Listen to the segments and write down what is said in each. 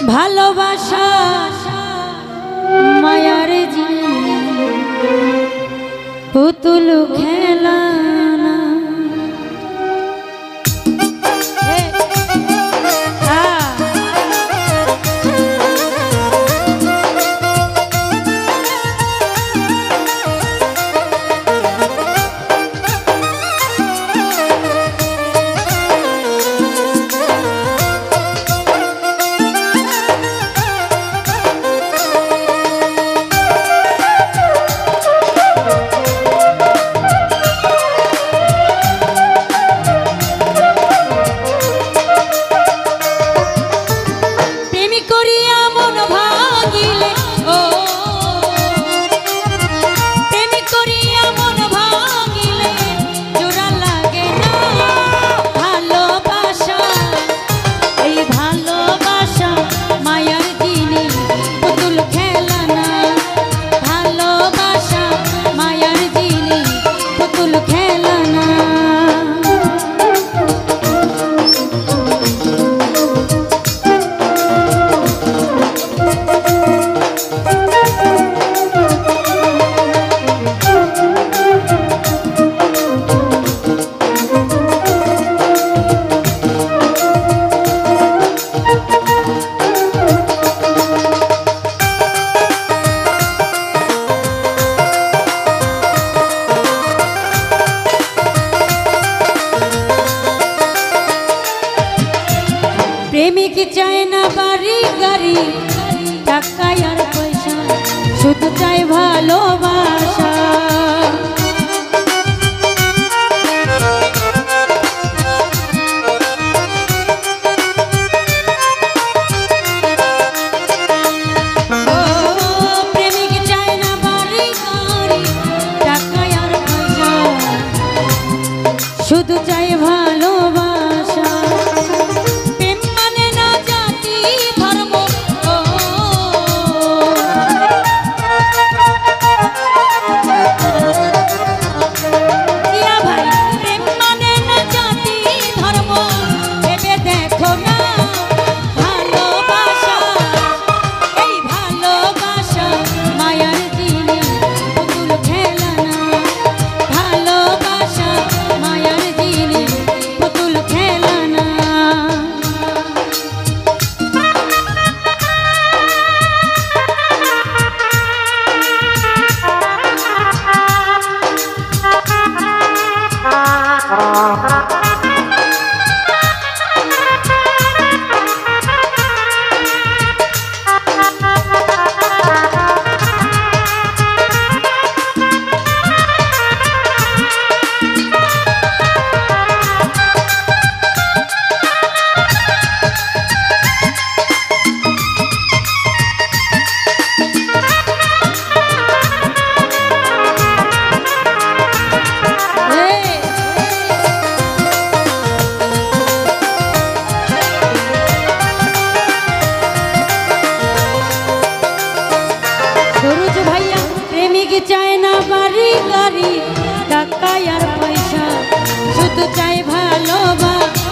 ভালোবাসা মায়ার জিনিস পুতুল খেলা না। প্রেমিক চায় না বাড়ি গাড়ি টাকা আর পয়সা, শুধু চাই ভালোবাসা। প্রেমিক চায় না বাড়ি গাড়ি টাকা আর পয়সা, শুধু চাই ভালোবাসা। প্রেমিক চায় না বাড়ি গাড়ি টাকা আর পয়সা, শুধু চাই ভালোবাসা।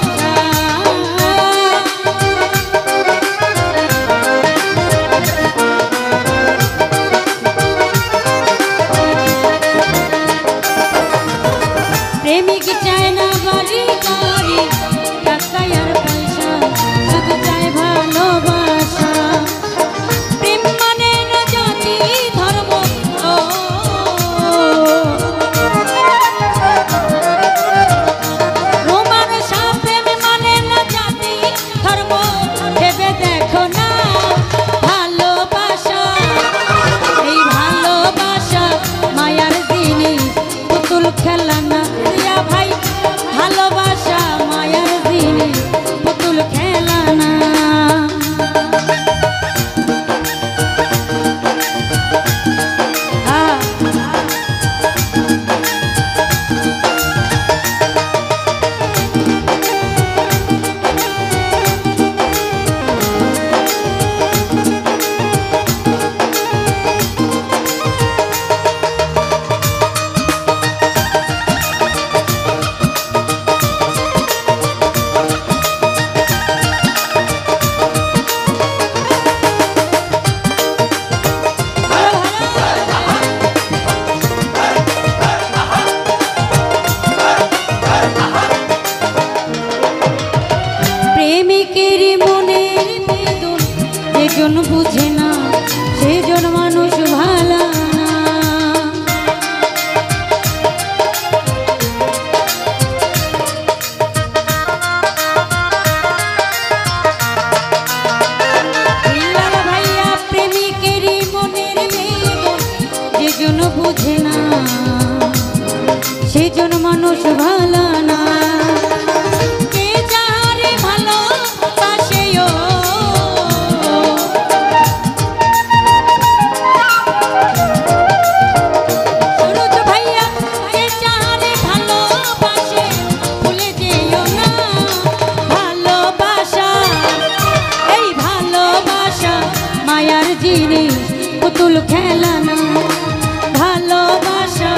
প্রেমিক চায় না বাড়ি গাড়ি টাকা আর পয়সা, শুধু চাই ভালোবাসা। প্রেম মানে না জাতি ধর্ম, রোমার যেজন বুঝে না সেজন মানুষ ভালো না। বিল্লাল ভাইয়া প্রেমিকেরই মনের মেয়ে যেজন বুঝে না সেজন মানুষ ভালো না। পুতুল খেলা না ভালোবাসা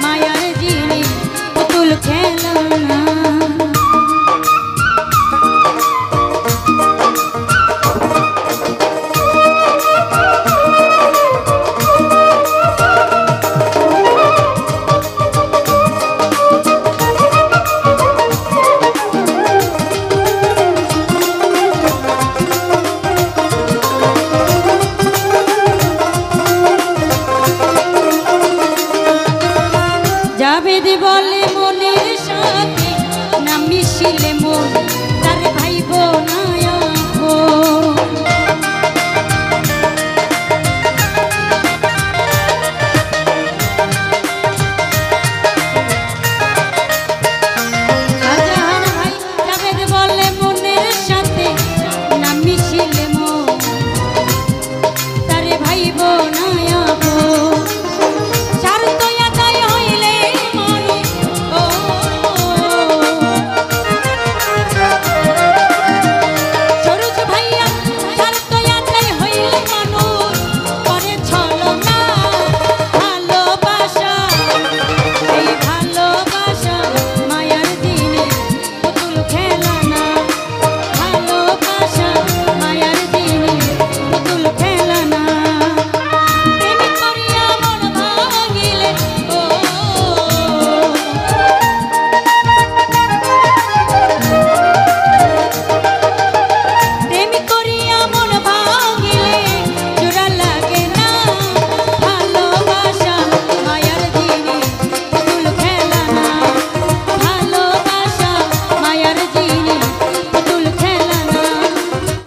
মায়ার জিনিস পুতুল খেলা না। জাবেদ বলে মনের সাথে না মিশিলে মন তার ভাইব না আপন। শাহজাহান ভাই জাবেদ বলে মনের সাথে না মিশিলে